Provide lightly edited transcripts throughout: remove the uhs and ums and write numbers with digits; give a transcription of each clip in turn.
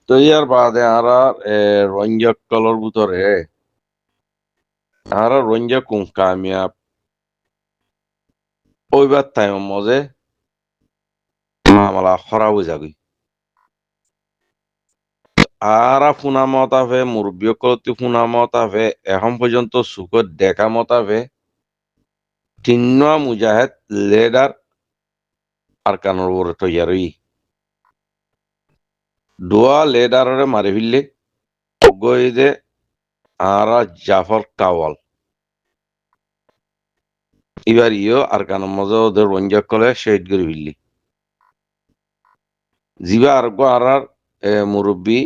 তো ইয়ার বাদে আরা রোহিঙ্গা কলর ভিতরে আরা রোহিঙ্গা কোন কামিয়াব ওইবার টাইম মজে মামলা খরা হয়ে যাবি আরা ফুনা মতাবে মুরব্বী কলতি ফুনা মতাবে এখন পর্যন্ত সুখত দেখা মতাবে তিন্না মুজাহিদ লেডার আর কানোর ওরে তৈয়ারই দোয়া লেডারে মারি ফেললে গইদে আরা জাফর কাওয়াল এবার ইও আর কানোর মজা ওদের রোহিঙ্গা কলে শহীদ করে ফেললি জিবা আর গো আর মুরব্বী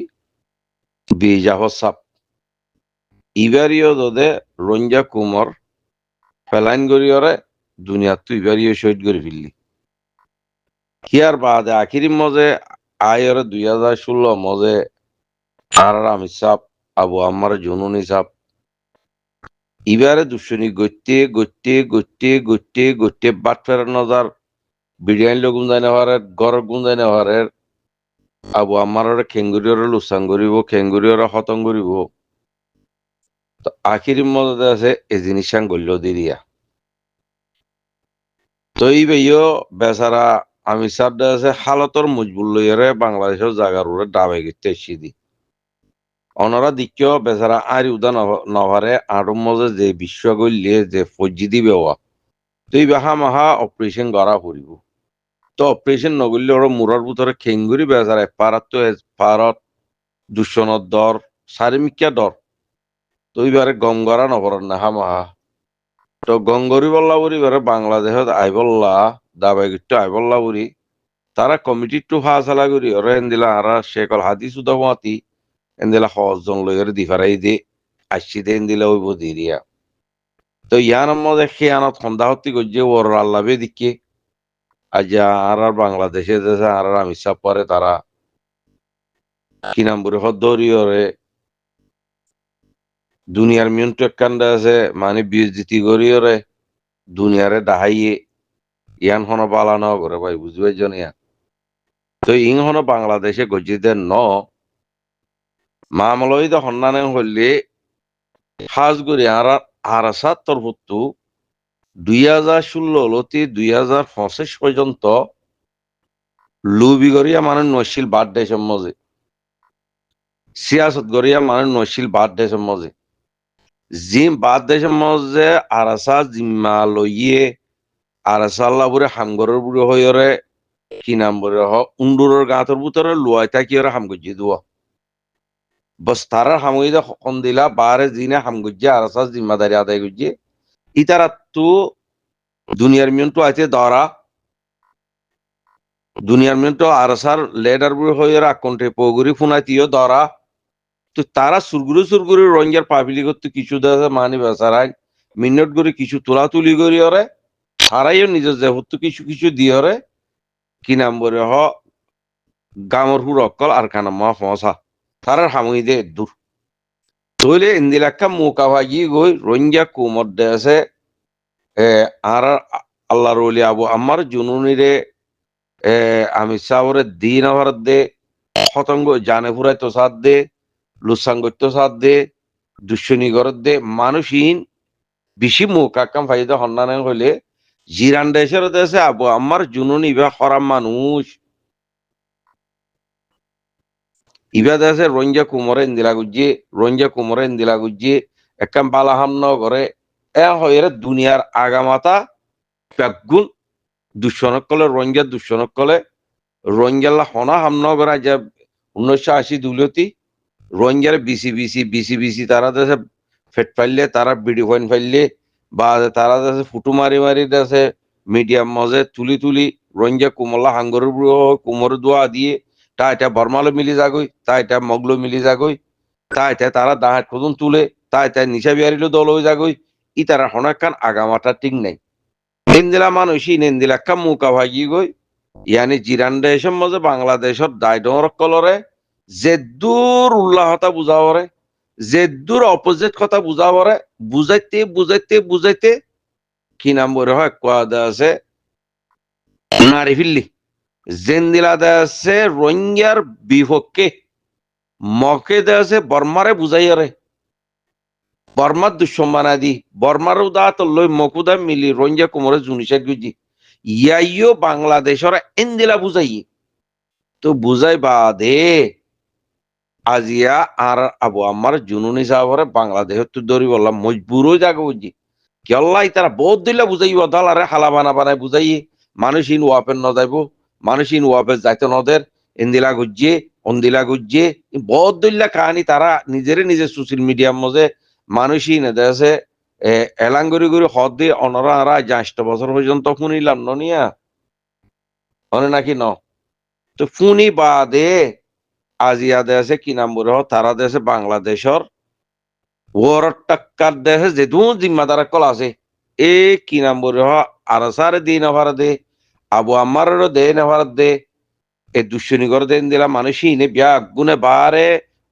বি জাফর সাপ ইবারিও দোদে রোহিঙ্গা কুমর ফেলাইন গরিয়রে দুনিয়া তুই ইবারিও শহীদ করে ফেললি কিয়ার বাদে আখিরি মজে আয়ের 2016 মজে আর আমির সাপ আবু আম্মার জুনুনি সাপ ইবারে দুশ্মনী গত্যে গত্যে গত্যে গত্যে গত্যে বাট ফেরার নজার বিরিয়ানি লোক গুন্দাই নেওয়ারের গড় গুন্দাই নেওয়ারের আবু আম্মার খেঙ্গুরিয়রে লুসাং করিব খেঙ্গুরিয়রে হতং করিব তো আখিরি মজে আছে এই জিনিস গল্য দিরিয়া তো এই বেইও বেচারা আমি সার আছে হালতর মজবুল লইয়ারে বাংলাদেশের জায়গার উপরে ডাবে গেতে সিদি অনরা দিকেও বেচারা আর উদা নভারে আড়ম মজে যে বিশ্ব গল্যে যে ফজি দিবে তো এই বাহা মাহা অপারেশন করা পড়িব তো অপারেশন নগরলে ওর মুরার ভিতরে খেঙ্গুরি বেচারা পারাত তো পারত দুঃসনের দর চারিমিকিয়া দর তো এইবারে গম গড়া নপরার না হামাহা তো গঙ্গরি বল্লা বুড়ি এবারে বাংলাদেশত আইবল্লা দাবাই গিট্টু আইবল্লা বুড়ি তারা কমিটি টু ফাসালা করি ওরা এন্দিলা আরা শেখল হাদি সুদা মাতি এন্দিলা সহজন লইয়ের দিফারাই দে আসছি দে এন্দিলা ওই বদিরিয়া তো ইয়ার মধ্যে খেয়ানত সন্ধ্যা হতি গজ্জে ওর আল্লাবে দিকে আজ আর বাংলাদেশে দেশে আর আমি সাপ পরে তারা কি নাম বলে হদ্দরি ওরে দুনিয়ার মিয়ন্টু একখানটা আছে মানে বিএসজিতি করি ওরে দুনিয়ারে ডাহাইয়ে ইয়ান হন পালানো করে ভাই বুঝবে জন ইয়া তো ইং হন বাংলাদেশে গজ্জিদের ন মামলইদ হন্নানে হইলে হাজ করি আর আর সাত্তর ভুত্তু 2016 লতি 2025 পর্যন্ত লুবি গরিয়া মানে নশীল বার্থডে সম্মজে সিয়াসত গরিয়া মানে নশীল বার্থডে সম্মজে জিম বার্থডে সম্মজে আরাসা জিম্মা লইয়ে আরাসাল্লা বুড়ে হামগরের বুড়ে হইরে কি নাম বলে হ উন্ডুরের গাঁতর ভিতরে লুয়াই থাকি ওরা হামগজি দুয়া বস তারার হামগিদে হকন দিলা বারে জিনে হামগজি আরাসা জিম্মাদারি আদায় গজি ইতারা তো দুনিয়ার মিয়ন্টু আছে দরা দুনিয়ার মিয়ন্টু আরাসার লেডার বুড়ে হইরে আকন্টে পগুরি ফুনাইতিও দরা তো তারা সুরগুরি রঞ্জার পাবলিক তো কিছু দেশে মানি বেচারাই মিনিট করে কিছু তুলাতুলি করি ওরে তারাইও নিজের যেহেতু কিছু কিছু দিয়ে ওরে কি নাম বলে হ গামর হুর অকল আর কানা মা ফসা তারার হামুই দে দূর তইলে ইন্দিলাক্কা মুকা ভাগি গই রঞ্জা কুমর দেশে আর আল্লাহর ওলি আবু আমার জুনুনিরে আমি সাবরে দিন আবার দে হতঙ্গ জানে ফুরাই তো সাথ দে লুসাঙ্গত্য সাথ দে দুশ্মনী গরত দে মানুষহীন বেশি মুকাক্কাম ফাইদা হন্নানে হইলে জিরান দেশের দেশে আবু আমার জুনুনি বা খরাম মানুষ ইবা দেশে রঞ্জা কুমরে ইন্দিলা গুজি একখান বালাহাম ন করে এ হয়ে দুনিয়ার আগামাতা পেগুন দুঃসনকলে দুঃসনকলে রঞ্জাল্লা হনা হাম ন করে যে 1980 দুলতি রঞ্জার বিসি তারা দেশে ফেট ফাইলে তারা বিডি পয়েন্ট ফাইলে বা তারা দেশে ফুটু মারি দেশে মিডিয়াম মজে তুলি রঞ্জা কুমলা হাঙ্গর কুমর দোয়া দিয়ে তা এটা বর্মালো মিলি যাগই তা এটা মগলো মিলি যাগই তা এটা তারা দাহাট খুদুন তুলে তা এটা নিশা বিহারিলো দল হয়ে যাগই ই তারা হনাকান আগামাটা ঠিক নাই নেন্দিলা মানুষই নেন্দিলাক্কা মুকা ভাগি গই ইয়ানি জিরান দেশের মধ্যে বাংলাদেশের দায়ডর কলরে যে দূর উল্লাহতা বুঝাবরে যে দূর অপোজিট কথা বুঝাবরে বুঝাইতে কি নাম বলে হয় কোয়াদা আছে নারী ফিল্লি জেন্দিলা আছে রোহিঙ্গার বিপক্ষে মকে দেশে বর্মারে বুঝাইয়ারে বর্মার দুঃসম্মানা দি বর্মার উদা তো লই মকুদা মিলি রঞ্জা কুমরে জুনিসের গুজি ইয়াইও বাংলাদেশর এন্দিলা বুঝাই তো বুঝাই বাদে আজিয়া আর আবু আমার জুনুনি সাহরে বাংলাদেশ তো দৌড়ি বললাম মজবুরও জাগে বুঝি কেল্লাই তারা বহুত দিলে বুঝাই দল আরে হালা বানা বানায় বুঝাই মানুষ ইন ওয়াপের ন যাইব মানুষ ইন ওয়াপের যাইতে নদের এন্দিলা গুজিয়ে অন্দিলা গুজিয়ে বহুত দিল্লা কাহানি তারা নিজেরে নিজে সোশ্যাল মিডিয়ার মধ্যে মানুষই না দেশে এলাং করি করি হদ দিয়ে অনরা আরা 8 বছর পর্যন্ত শুনিলাম নিয়া অনে নাকি ন তো ফুনি বাদে আজিয়া দেশে কি নাম বলে তারা দেশে বাংলাদেশর ওর টাক্কার দেশে যে দু জিম্মাদার কল আছে এ কি নাম বলে আর সারে দিন আবার দে আবু আমারও দে নেভার দে এ দুশ্মনী করে দেন দিলা মানুষই নে ব্যাগুনে বারে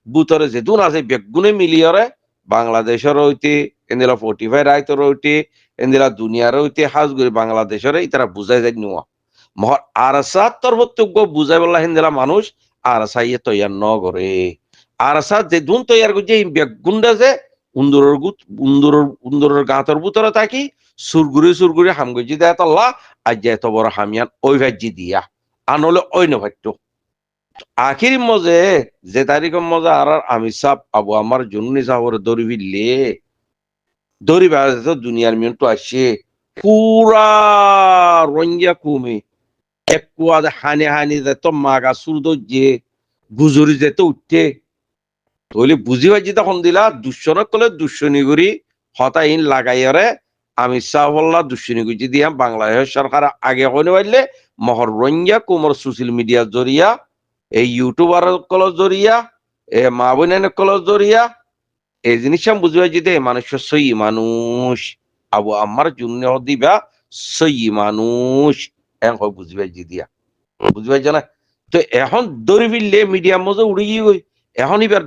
বুতরে যে দুন আছে ব্যাগুনে মিলিয়রে বাংলাদেশের হইতে এন্দিলা 45 রাইতর হইতে এন্দিলা দুনিয়ার হইতে হাজগুড়ি বাংলাদেশের তারা বুঝাই যায় নিওয়া মহর আরসা তর্বতজ্ঞ বুঝাই বললা হিন্দিলা মানুষ আরসা ইয়ে তৈয়ার ন করে আরসা যে দুন তৈয়ার করছে এই ব্যাগুন্ডা যে উন্দুরের গুত উন্দুরের গাঁতর বুতরে থাকি সুরগুড়ি হামগুজি দেয় তল্লা আজ যে এত বড় হামিয়ান ওই ভাজ্যি দিয়া আনলে ওই নভাট্য আখির মজে যে তারিখের মজা আর আমি সাপ আবু আমার জুনুনি সাহরে দড়ি বিললে দড়ি বেড়াতে তো দুনিয়ার মিয়ন্টু আসছে পুরা রঞ্জা কুমে এক কুয়াদে হানি হানি যেত মাগা সুরদ যে গুজুরি যেত উঠতে তৈলে বুঝি পাইছি তখন দিলা দুঃসনক কলে দুঃসনী করি হতাইন লাগাইয়ারে আমি সাহল্লা দুঃসনী গুজি দিয়া বাংলাদেশ সরকার আগে হইনে পারলে মহর রঞ্জা কুমর সোশ্যাল মিডিয়ার জরিয়া এই ইউটিউবার কলের জরিয়া এ মা বোনের কলের জরিয়া এই জিনিসটা বুঝবে যে মানুষ সই মানুষ আবু আমার জন্য দিবা সই মানুষ এখন বুঝবে যে দিয়া বুঝবে না তো এখন দৌড়ি ফিরলে মিডিয়ার মধ্যে উড়ে গিয়ে এখন এবার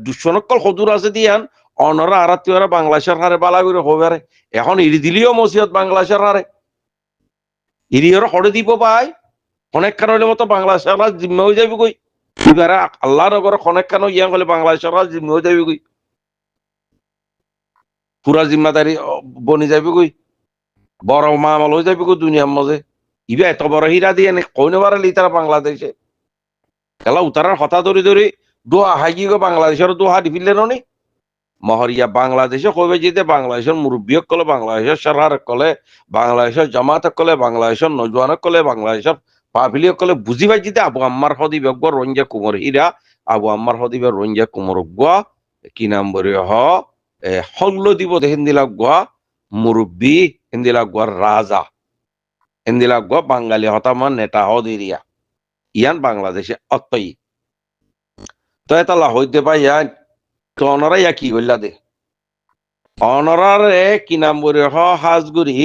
দুঃসনকল সদূর আছে দিয়ান অনরা আরাত্মীয়রা বাংলা সরকারে বালা করে হবে এখন ইড়ি দিলিও মসিয়ত বাংলা সরকারে ইড়িওরা হরে দিব পাই অনেক কারণে মতো বাংলা সরকার জিম্মা হয়ে যাবে কই এবারে আল্লাহ নগর অনেক কারণ ইয়া হলে বাংলা সরকার জিম্মা হয়ে যাবে কই পুরা জিম্মাদারি বনি যাবে কই বড় মামল হয়ে যাবে কই দুনিয়ার মধ্যে ইবে এত বড় হীরা দিয়ে কই না পারলি তারা বাংলাদেশে খেলা উতারার হতা ধরি দোয়া হাগি গো বাংলাদেশের দোহা দি ফিরলেন নি মহরিয়া বাংলাদেশে কবে যেতে বাংলাদেশের মুরব্বী কলে বাংলাদেশের সরকার কলে বাংলাদেশের জামাত কলে বাংলাদেশের নজওয়ান কলে বাংলাদেশের পাভিলি কলে বুঝি পাই যেতে আবু আম্মার হদি বেগ রঞ্জা কুমর হীরা আবু আম্মার হদি বেগ রঞ্জা কুমর গুয়া কি নাম বলে হল্ল দিব হিন্দিলা গুয়া মুরব্বী হিন্দিলা গুয়ার রাজা হিন্দিলা গুয়া বাঙালি হতামান নেতা হদিরিয়া ইয়ান বাংলাদেশে অতই তো এতলা হইতে পাই ইয়ান তো অনরা ইয়া কি করলা দে অনরারে কি নাম বলে হাজগুড়ি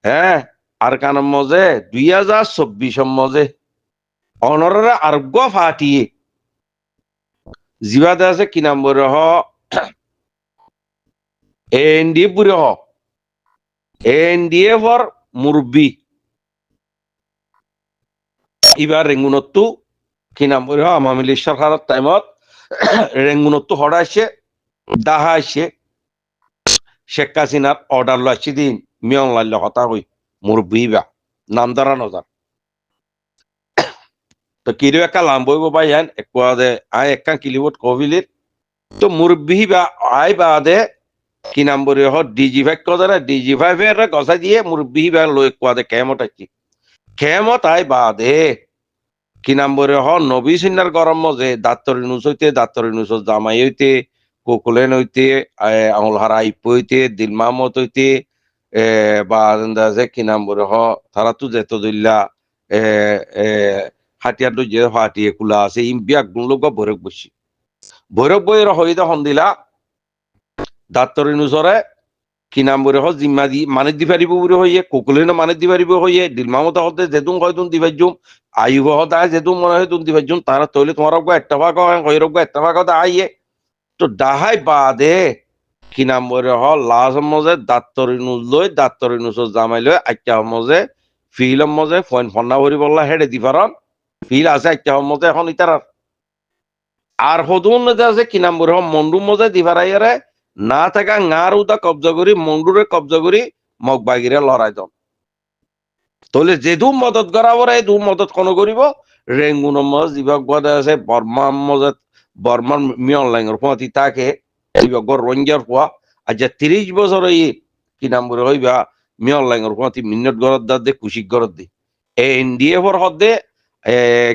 হ্যাঁ আর কানার মজে 2024 মজে অনরারে আরোগ্য ফাটিয়ে জিবাদে আছে কি নাম বলে এনডিএফ বুড়ে এনডিএফ আর মুরব্বী এবার রেঙ্গুনত্তু কি নাম বলে আওয়ামী লীগ সরকারের টাইমত রেঙ্গুনত্তু হড়া আসছে দাহা আসছে শেখ হাসিনার অর্ডার লো আসছে দিন মিয়ং লাল্য কথা কই মুরব্বী বা নাম ধরা নজার তো কিরো একটা লাম বইব বা ইয়ান একদে আই একা কিলিবত কবিলির তো মুরব্বী বা আই বাদে কি নাম বলে ডিজি 5 কথা ডিজি 5 এর গসা দিয়ে মুরব্বী বা লো একদে কেমত আসছি কেমত আই বাদে কি নাম বলে নবী সিন্নার গরম মজে দাত্তরি নুস হইতে দাত্তরি নুস জামাই হইতে কোকুলেন হইতে আঙুল হারা ইপ হইতে দিল মাহমদ হইতে বা আছে কি নাম বলে তারা তো যেত দিল্লা হাতিয়ার যে হাটিয়ে কুলা আছে ইম বিয়াক লোক ভৈরব বসি ভৈরব বইয়ের হইতে সন্দিলা দাত্তরি নুসরে কি নাম বলে জিম্মা দি মানে দি পারিব বলে হইয়ে কোকুলেন মানে দি পারিব হইয়ে দিল মাহমদ হতে যেতুম হয়তুন দি পাইজুম আয়ুব হতে যেতুম মনে হয় তুন দি পাইজুম তারা তৈলে তোমার একটা ভাগ হয় হৈরব একটা ভাগ হতে আইয়ে তো ডাহাই বাদে কি নাম বলে লাজ মজে দাত্তরি নুজ লই দাত্তরি নুসর জামাই লই আচ্ছা মজে ফিল্ম মজে ফন্না ভরি বললা হেডে দি পারন ফিল আছে একটা মজে এখন ইতার আর হদুন আছে কি নাম বলে মন্ডু মজা দিভারাইয়ারে না থাকা গার উদা কবজা করি মন্ডুরে কবজা করি মগবাগিরে লড়াই দন তাহলে যেদু মদত করাবো এই দু মদত কোন করিব রেঙ্গুন মজ দিবক বদে আছে বর্মা মজত বর্মান মি অনলাইনের পথি তাকে দিবক রঞ্জার হওয়া আর যে 30 বছর এই কি নাম বলে হইবা মি অনলাইনের পথি মিনিট গরত দে কুশিক গরত দি এনডিএফ এর হদে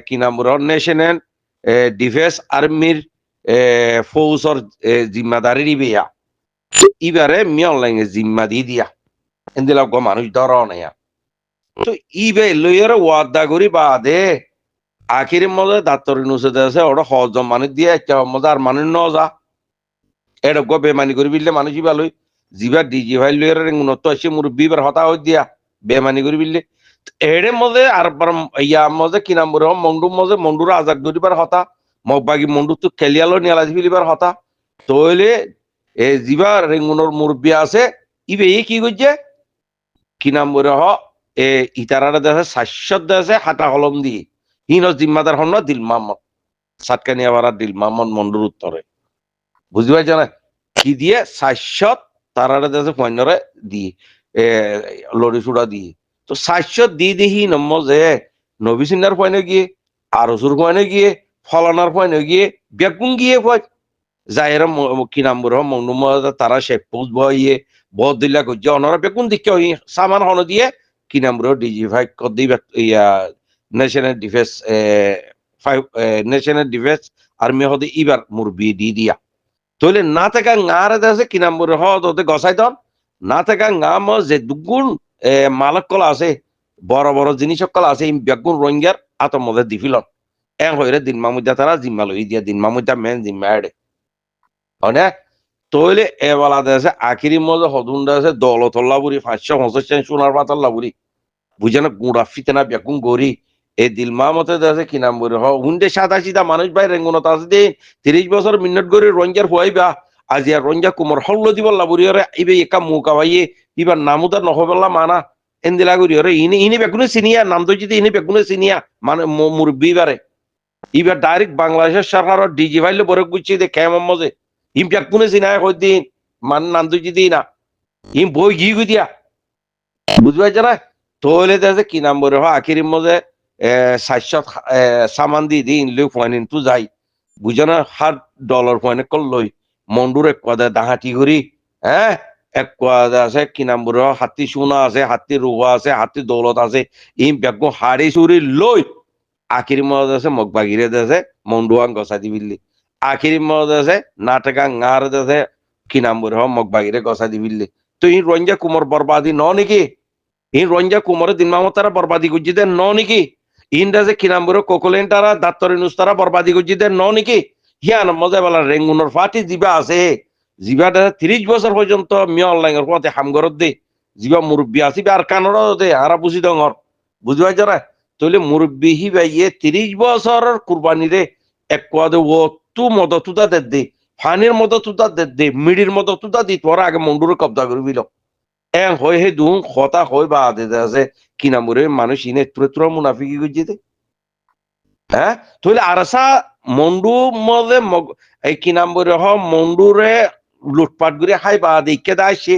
কি নাম বলে ন্যাশনাল ডিফেন্স আর্মির ফৌজর জিম্মাদারি দিবে ইবারে মি অনলাইনে জিম্মা দিয়ে দিয়া এন্দিলা মানুষ ধরা নেয়া তো ইবে লইয়ারে ওয়াদা করি বাদে আখির মজা দাত্তর নুসে আছে ওটা হজম মানুষ দিয়ে একটা মজা আর মানুষ ন যা এটা গো বেমানি করি বিললে মানুষই ভালোই জিবা ডিজি ভাই লইয়ারে উন্নত আসে মুরব্বী বার হতা হই দিয়া বেমানি করি বিললে এড়ে মজে আর ইয়া মজে কি নাম বলে মন্ডুর আজাদ করিবার হতা মগবাগি মন্ডু তো খেলিয়ালো নিয়ালাজ ফিলিবার হতা তইলে জিবা রেঙ্গুনোর মুরব্বী আছে ইবে কি করছে কি নাম বলে ইতারারা দেশে শাশ্বত দেশে হাতা কলম দিয়ে হিন জিম্মাদার হন দিল মোহাম্মদ সাতকানিয়া বাড়া দিল মোহাম্মদ মন্ডুর উত্তরে বুঝতে পারছে না কি দিয়ে শাশ্বত তারারা দেশে পণ্যরে দিয়ে লড়ি চূড়া দিয়ে তো শাশ্বত দিয়ে দেখি নম্ম যে নবী সিন্নার পয়নে গিয়ে আরসুর পয়নে গিয়ে ফলানার পয়নে গিয়ে বেগুন গিয়ে পয় যাইরা কি নাম বলে মন্ডু তারা শেখ পোস্ট বইয়ে বহুত দিলা করছে অনারা বেগুন দিকে সামান হন দিয়ে কি নাম বলে ডিজিফাই কদি ইয়া national defence national defence army হদে ইবার মুরবি দি দিয়া তইলে না থাকা গারে দেশে কি নাম বলে হতে গসাই দন না থাকা গা যে দুগুণ মালক কলা আছে বড় বড় জিনিস কলা আছে বেগুন রোহিঙ্গার আতমদে দিফিলন হইরে দিন মামুদা তারা জিম্মা লই দিয়া দিন মামুদা মেন জিম্মা এড়ে হনে তইলে এবেলা দেশে আখিরি মজা হদুন দেশে দৌলতল্লা বুড়ি 550 সোনার পাতাল্লা বুড়ি বুঝে না গুড়া ফিতে না বেগুন গড়ি এই দিলমা মতে দেশে কি নাম বলে হুন্ডে সাদা সিধা মানুষ ভাই রেঙ্গুনত আছে দিন 30 বছর মিনিট গড়ি রঞ্জার হইবা আজি আর রঞ্জা কুমর হল্লো দিব লাবুরিয়রে ইবে একা মুকা ভাইয়ে ইবার নামুদা নহবেলা মানা এন্দিলা গুরিয়রে ইনি বেগুনে চিনিয়া নাম তো যদি ইনি বেগুনে চিনিয়া মানে মুরব্বী বারে ইবার ডাইরেক্ট বাংলাদেশের সরকার ডিজি ভাইলে বরে গুছি দে কেমন মজে ইম বেগুনে চিনায় কই দিন মানে নাম তো যদি না ইম বই গি দিয়া বুঝবাই না তইলে দেশে কি নাম বলে আখিরি মজে সাতশত সামান দি দিন লই পয়েন্ট তু যাই বুঝে না $100 পয়েন্ট কল লই মন্ডুর এক কোয়াদা দাহাটি করি হ্যাঁ এক কোয়াদা আছে কি নাম বলে হাতি সোনা আছে হাতি রুহা আছে হাতি দৌলত আছে ইম বেগুন হাড়ি চুরি লই আখিরি মজা আছে মগবাগিরে দেশে মন্ডুয়াং গসা দিবিল্লি আখিরি মজা আছে নাটকা গার দেশে কি নাম বলে মগবাগিরে গসা দিবিল্লি তো ই রঞ্জা কুমার বরবাদি ন নাকি ইন রঞ্জা কুমারের দিন মামত তারা বরবাদি করছি দেন ন নাকি ইন্দাজে কি নাম বলে কোকলেন তারা দাত্তরি নুস তারা বরবাদি করছি দেন ন নাকি হিয়ান মজা বেলা রেঙ্গুনের ফাটি জিবা আছে জিবা 30 বছর পর্যন্ত মিয়া অনলাইনের পথে হামগরত দে জিবা মুরব্বী আসিবে আর কানর দে হারা বুঝি ডর বুঝবাই যারা তইলে মুরব্বী হি ভাইয়ে 30 বছরের কুরবানি রে এক কোয়াদে ও তু মদতুদা দে ফানির মদতুদা দে মিডির মদতুদা দি তোরা আগে মন্ডুর কবজা করবিল হয় হে দুং কথা হয় বা দে আছে কি নামরে মানুষ ইনে তুরে মুনাফিকি গজিতে হ্যাঁ তইলে আরসা মন্ডু মলে এই কি নামরে মন্ডুরে লুটপাট করে খাই বা দেখে দাইছে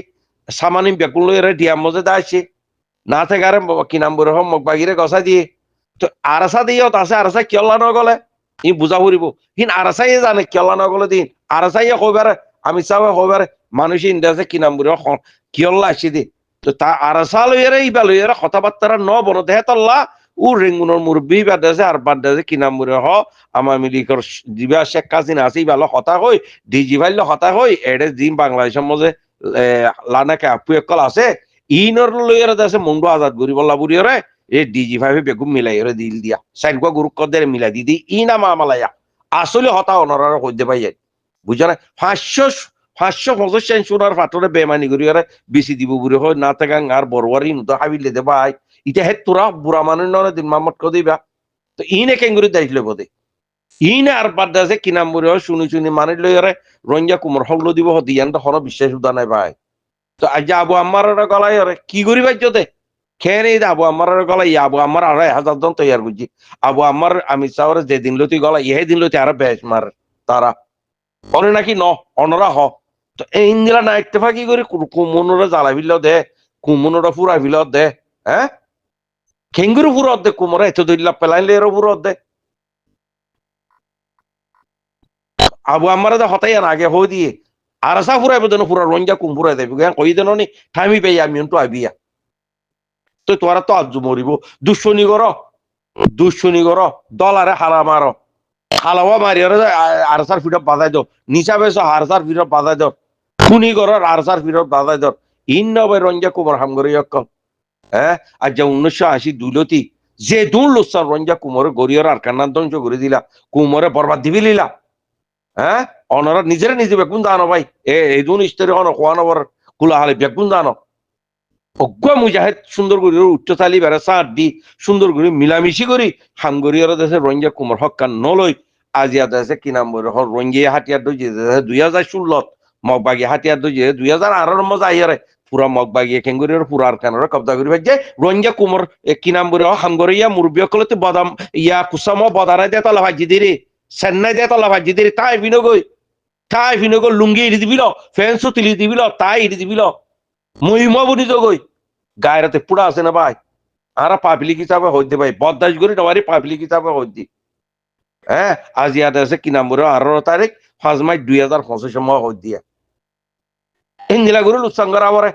সামানি বেকুল লইরে দিয়া মজে দাইছে না থেকে আরে কি নামরে মগবাগিরে গসা দিয়ে তো আরসা দিও আছে আরসা কিয়লা নগলে ই বুঝা ফুরিব হিন আরসাই জানে কিয়লা নগলে দিন আরসাই কইবারে আমি চাওয়া কইবারে মানুষ ইন্দাজে কি নামরে কিয়ল্লা আসি দি তো তা আরসা লইরে ইবা লইরে কথাবার্তা ন বন দেহে তল্লা ও রেঙ্গুনের মুরব্বী বা দেশে আর বাদ দেশে কি নাম বলে আমার মিলিকর জিবা শেখ কাজিনা আছে ইবালো হতা হই ডিজি ভাইল হতা হই এডে জিম বাংলাদেশের মধ্যে লানাকে আপু একল আছে ইনর লইরে দেশে মুন্ডু আজাদ করি বল্লা বুড়িয়রে এই ডিজি ভাইবে বেগুম মিলাই ওরে দিল দিয়া সাইনকো গুরুক দের মিলাই দি ইনা মামালায়া আসলে হতা অনরার কইতে পাই বুঝা না 550 সোনার ফাটরে বেমানি করি ওরে বেশি দিব বুড়ি হয় না থাকা আর বড়ওয়ারি নুতো হাবিলে দে ভাই ইটা হে তোরা বুড়া মানুষ নয় দিন মামত কো দিবা তো ইনে কেঙ্গুরি দাইছিল বোধে ইনে আর বাদ আছে কি নাম বুড়ি হয় শুনি মানি লই ওরে রঞ্জা কুমার হগলো দিব দিয়ান তো হন বিশ্বাস উদা নাই ভাই তো আজ আবু আমার গলাই ওরে কি করি বাজ্যতে খেয়ে নেই আবু আমার গলাই আবু আমার 2,500 জন তৈয়ার করছি আবু আমার আমি চাওয়ার যে দিন লতি গলা ইহে দিন লতি আর বেশ মার তারা অনে নাকি ন অনরা হ তো এই ইন্দিরা না ইত্তেফাকি করে কুমনরা জ্বালা ফিল দে কুমনরা ফুরা ফিল দে হ্যাঁ খেঙ্গুরু ফুরত দে কুমরা এত দইলা পেলাইলে এর ফুরত দে আবু আমার হতাই না আগে হো দিয়ে আর আসা ফুরাইব দেন পুরা রঞ্জা কুম ফুরাই দেবে কই দেন নি ঠামি পেয়ে আমি তো আবিয়া তো তোরা তো আজ মরিব দুশ্মনী কর দুশ্মনী কর দলারে হারা মারো হালাওয়া মারি আরসার ফিরত বাজাই দাও নিচা বেশ আরসার ফিরত বাজাই দাও খুনি কর আরসার ফিরত বাজাই দাও ইন নবে রঞ্জা কুমার হামগরি অক্কল হ্যাঁ আর যে 1980 দুলতি যে দুন লোসান রঞ্জা কুমারে গরিয়র আর কান্নার ধ্বংস করে দিলা কুমরে বরবাদ দিবি লিলা হ্যাঁ অনরা নিজেরা নিজে বেগুন দানো ভাই এই দুন ইস্তারি হন খোয়ানো বর কুলা হালে বেগুন দানো অজ্ঞ মুজাহিদ সুন্দর করে উচ্চতালি বেড়া সার দি সুন্দর করে মিলামিশি করি হাঙ্গরিয়ার দেশে রঞ্জা কুমার হকান নলই আজিয়া দেশে কি নাম বলে রঞ্জিয়া হাতিয়ার দই 2016 মগবাগি হাতিয়ার দই 2018 মজা আইয়ারে পুরা মগবাগিয়ে খেঙ্গুরিয়ার পুরা আর কানার কবজা করি ভাই যে রঞ্জা কুমার কি নাম বলে হাঙ্গরিয়া মুরবিয়া কলতে বদাম ইয়া কুসাম বদারাই দে তলা ভাজি দিরে চেন্নাই দে তলা ভাজি দিরে তাই ভিনগো লুঙ্গি ইডি দিবিল ফেন্সও তুলি দিবিল তাই ইডি দিবিল মহিমা বনি তো গই গায়রাতে পুরা আছে না ভাই আর পাবলিক হিসাবে হইতে ভাই বদাস করি নবারি পাবলিক হিসাবে হইতে হ্যাঁ আজ ইয়াদ আছে কি নাম বলে 18 তারিখ 5 মার্চ 2025 সময় হই দিয়া ইন্দিলা গুরু লুৎসঙ্গর আমরে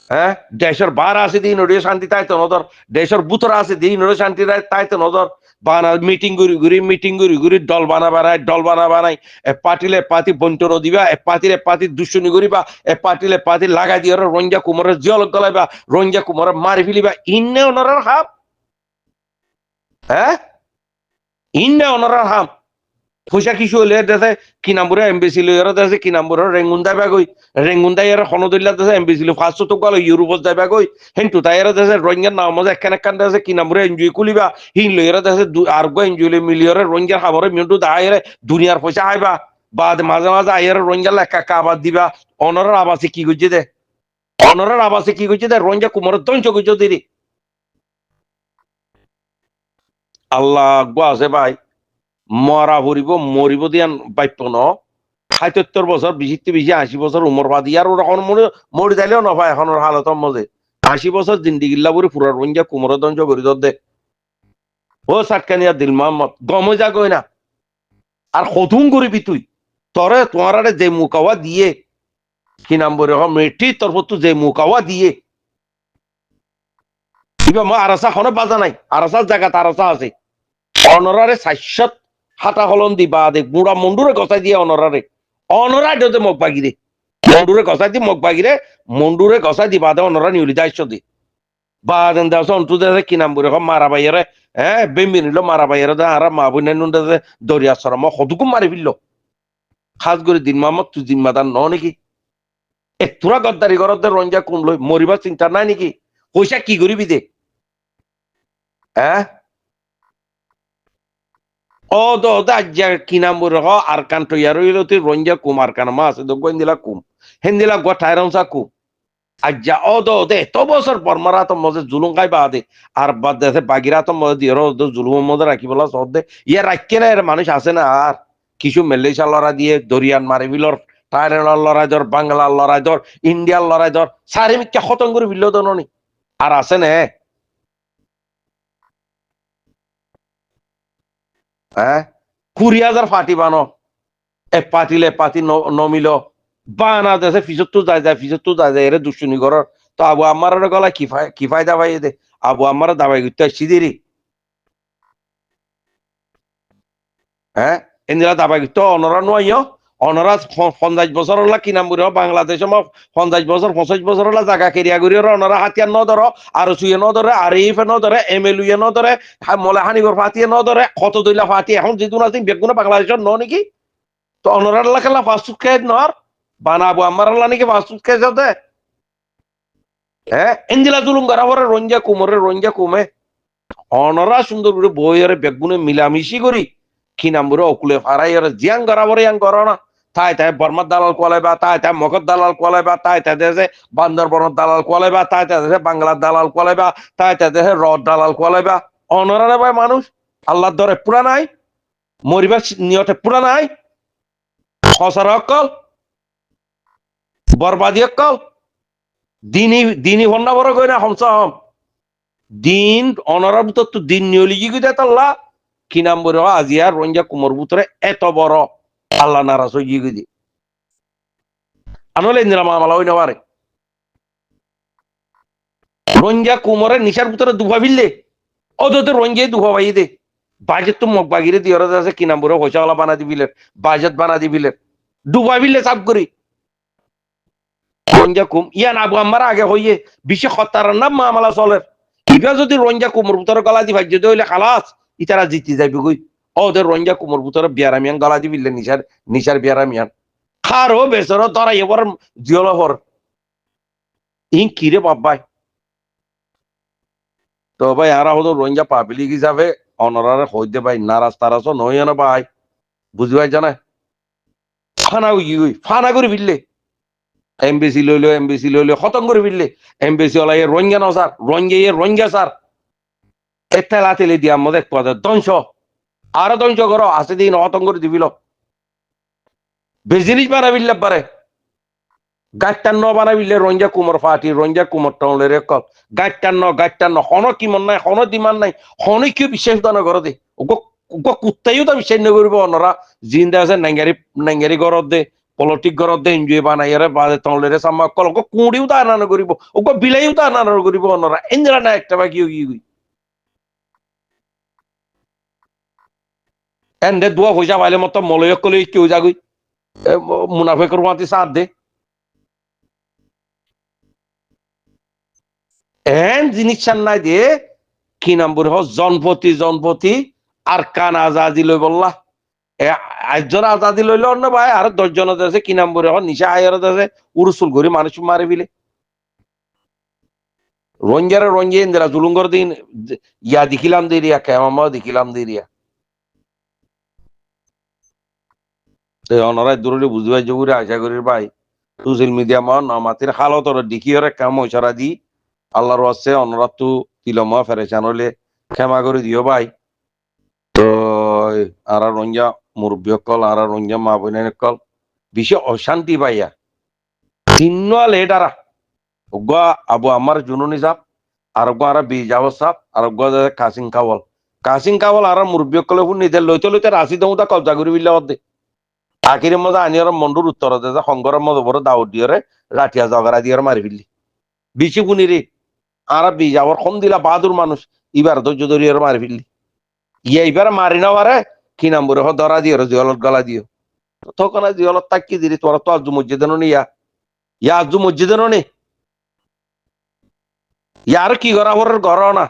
হ্যাঁ দেশের বার আছে দিন ওরে শান্তি তাই তো নজর দেশের বুতর আছে দিন ওরে শান্তি তাই তো নজর বানা মিটিং গুরি গুরি দল বানাই এ পার্টিলে পার্টি বন্টন দিবা এ পার্টি দুশ্মনী করিবা এ পার্টিলে পার্টি লাগাই দিয়ে রঞ্জা কুমারের জিয়ল গলাইবা রঞ্জা কুমারের মারি ফেলিবা ইন্নে ওনার হাম হ্যাঁ ইন্নে ওনার হাম পয়সা কিছু হলে দেশে কি নাম্বরে এমবেসি লইয়ার দেশে কি নাম্বরে রেঙ্গুন্দা ব্যাগই রেঙ্গুন্দা এর খনদুল্লা দেশে এমবেসি লো ফার্স্ট তো গেল ইউরোপত যাই ব্যাগই হেন্টু তাইরা দেশে রোহিঙ্গার নাম মজা একখান দেশে কি নাম্বরে এনজয় কুলিবা হিন লইয়ার দেশে আর গো এনজয় মিলিয়র রোহিঙ্গার খাবারে মিন্টু দাইরে দুনিয়ার পয়সা আইবা বাদ মাঝে মাঝে আইয়ার রোহিঙ্গার লেখা আবাদ দিবা অনরের আবাসে কি করছে দে অনরের আবাসে কি করছে দে রোহিঙ্গা কুমারের ধ্বংস করছে দিদি আল্লাহ গো আছে ভাই মরা মরিব দিয়ান বাপ্য ন ৭৭ বছর 20-80 বছর উমর বাদি আর ওরা মরি যাইলেও নপায় এখন হালতর মজে 80 বছর জিন্দিগিল্লা বলে পুরা রঞ্জা কুমর দঞ্জ করি দে ও সাতকানিয়া দিল মোহাম্মদ গমে যা গই না আর হতুম করিবি তুই তরে তোমার যে মুকাওয়া দিয়ে কি নাম বলে মেটি তোর তো যে মুকাওয়া দিয়ে কিবা মই আরাসা খনে বাজা নাই আরাসার জায়গাত আরাসা আছে অনরারে ৬০ হাতা হলন দিবা দে বুড়া মন্ডুরে গছাই দিয়ে অনরাই দে মগ বাগিরে মন্ডুরে গছাই দিবা দে অনরা নিউলি দায়িত্ব দি বা দেন দাস অন্তু দে কি নাম বলে মারা বাইরে হ্যাঁ বেম্বি নিল মারা বাইরে দে আর মা বুনে নুন দে দরিয়া সরম হদুকুম মারি ফিরল খাস করে দিন মামত তুই জিম্মাদার ন নাকি এ তোরা গদ্দারি ঘর দে রঞ্জা কুমলই মরিবার চিন্তা নাই নাকি পয়সা কি করিবি দে হ্যাঁ ও দো দাজ্জা কি নাম বলে আর কান তো ইয়ার হইলতে রঞ্জা কুমার কান মা আছে দো গোয়েন্দিলা কুম হেন্দিলা গো ঠায়রংসা কুম আজ্জা ও দো দে তো বছর বর্মারা তো মজে জুলুম খাই বাদে আর বাদ দেশে বাগিরা তো মজে দিয়ে জুলুমের মধ্যে রাখি বলা সদ দে ইয়ে রাখকে না এর মানুষ আছে না আর কিছু মেলেশিয়া লড়া দিয়ে দরিয়ান মারি বিলর থাইল্যান্ডের লড়াই ধর বাংলার লড়াই ধর ইন্ডিয়ার লড়াই ধর সারি মিথ্যা খতম করে বিল দননি আর আছে না হ্যাঁ 20,000 পার্টি বানো এক পার্টিলে পার্টি নমিল বানা দেশে ফিজত যায় এর দুশ্মনী করার তো আবু আমার গলা কি ফায়দা ভাই দে আবু আমার দাবাই করতে আসছি দেরি হ্যাঁ এন্দিরা দাবাই করতে অনরা নয় অনরা 50 বছর হলা কি নাম বলে বাংলাদেশে 50 বছর 25 বছর হলা জায়গা কেরিয়া করি অনরা হাতিয়ার ন ধরো আর সুয়ে ন ধরে আর ইফে ন ধরে MLU ন ধরে মলে হানিগর ফাটিয়ে ন ধরে কত দইলা ফাটিয়ে এখন যেদিন আছে বেগুনা বাংলাদেশের ন নাকি তো অনরার খেলা ফাস্ট ফুড খেয়ে নর বানাবো আমার নাকি ফাস্ট ফুড খেয়ে যাতে হ্যাঁ এন্দিলা জুলুম করা রঞ্জা কুমে অনরা সুন্দর করে বইয়ের বেগুনে মিলামিশি করি কি নাম বলে অকুলে ফারাই জিয়াং গড়াবরে ইয়াং গড় না তাই বর্মার দালাল কোয়ালাইবা তাই মগর দালাল কোয়ালাইবা তাই দেশে বান্দরবনের দালাল কোয়ালাইবা তাই দেশে বাংলার দালাল কোয়ালাইবা তাই দেশে রড দালাল কোয়ালাইবা অনরা ভাই মানুষ আল্লাহর দরে পুরা নাই মরিবার নিয়তে পুরা নাই খসর অকল বরবাদি অকল দিনী হন্না বড় কই না হমস হম দিন অনরাব তো দিন নিয়লিজি গিয়ে তাল্লা কি নাম বলে আজিয়া রঞ্জা কুমোর ভিতরে এত বড় আল্লাহ নারাজ হয়ে গিয়ে আনলে ইন্দিরা মামলা হই না পারে রঞ্জা কুমোরের নিশার ভিতরে দুভা বিললে অত রঞ্জে দুভা পাই দে বাজেট তো মগ বাগিরে দিয়ে আছে কি নাম বলে হইসাওয়ালা বানা দিবিলের বাজেট বানা দিবিলের দুভা বিললে সাফ করি রঞ্জা কুম ইয়ান আবু আমার আগে হইয়ে বিশ্বে খতার নাম মামলা চলের ইবা যদি রঞ্জা কুমোর ভিতরে গলা দি ভাজ্য হইলে খালাস ইতারা জিতি যাইবে গই ওদের রঞ্জা কুমোর ভিতরে বিয়ারামিয়ান গলা দি বিললে নিশার বিয়ারামিয়ান খারো বেসর ধরা এবার জিয়লহর ইন কিরে বাবাই তো ভাই আরা হতো রঞ্জা পাবলিক হিসাবে অনরারে হইতে ভাই নারাজ তারাজ নই না ভাই বুঝি ভাই জানা ফানা ফানা করে ফিরলে এমবিসি লইলো খতম করে ফিরলে এমবিসি ওলাই রঞ্জা ন স্যার রঞ্জা স্যার এতেলা তেলে দিয়া মধ্যে পদ ধ্বংস আরো ধ্বংস করো আছে দিন খতম করে দিবিল বেশ জিনিস বানাবিল্লে পারে গাইটান্ন বানাবিলে রঞ্জা কুমোর ফাটি রঞ্জা কুমোর টাউনের কল গাইটান্ন হন কি মন নাই হন দিমান নাই হনই কেউ বিশ্বাস দান করে দে কুত্তাইও তো বিশ্বাস নকরিব অনরা জিন্দা আছে নাঙ্গারি ঘরত দে পলিটিক ঘরত দে এনজয় বানাইয়ারে বাজে টাউনের সামা কল কুঁড়িও তো আনানো করিব বিলাইও তো আনানো করিব অনরা এনজরা না একটা বা কি এন্ডে দুয়া পয়সা পাইলে মতো মলয়ক কলে কেউ যাগুই মুনাফেকর মাতি সাথ দে এন জিনিস নাই দিয়ে কি নাম বলে জনপতি আর কান আজাদি লই বললা একজন আজাদি লইলে অন্য ভাই আর 10 জন আছে কি নাম বলে নিশা আয়ার আছে উরুসুল ঘুরে মানুষ মারে বিলে রঞ্জে ইন্দিরা জুলুঙ্গর দিন ইয়া দেখিলাম দিরিয়া কেমামা দেখিলাম দিরিয়া অনরাই দূরে বুঝবাই জগুরে আশা করি ভাই সোশ্যাল মিডিয়া মন আমাদের হালত ডিকিয়রে কাম ইশারা দি আল্লাহর আছে অনরাত তু তিলমা ফেরেশান হলে ক্ষমা করে দিও ভাই তো আর রঞ্জা মুরব্বী কল আর রঞ্জা মা বোনের কল বেশি অশান্তি পাইয়া তিন্নল এটারা ওগা আবু আমার জুনুনি সাপ আর আর বিজাব সাপ আর কাসিং কাওয়াল আর মুরব্বী কলে নিতে লইতে রাশি দৌতা কবজা করি বিল্লা অর্ধে আখিরের মধ্যে আনিয়ার মন্ডুর উত্তর সংগরের মধ্যে বড় দাউদ দিয়ে রাঠিয়া জগরা দিয়ে মারি ফেললি বিশি পুনি রে আর বিজাবর কম দিলা বাহাদুর মানুষ এবার ধৈর্য ধরিয়ে মারি ফেললি এইবার মারি না পারে কি নাম বলে ধরা দিও জিয়লত গলা দিও তখন জিয়লত তাকি দিলি তোরা তো আজু মসজিদে নি ইয়া আজু মসজিদে নি ইয়ার কি করা ঘর না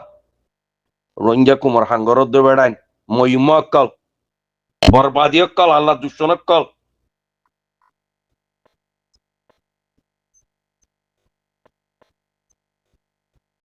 রঞ্জা কুমার হাঙ্গর বেড়াইন মহিম অক্কল বরবাদী অক্কল আল্লাহ দুশ্মন অক্কল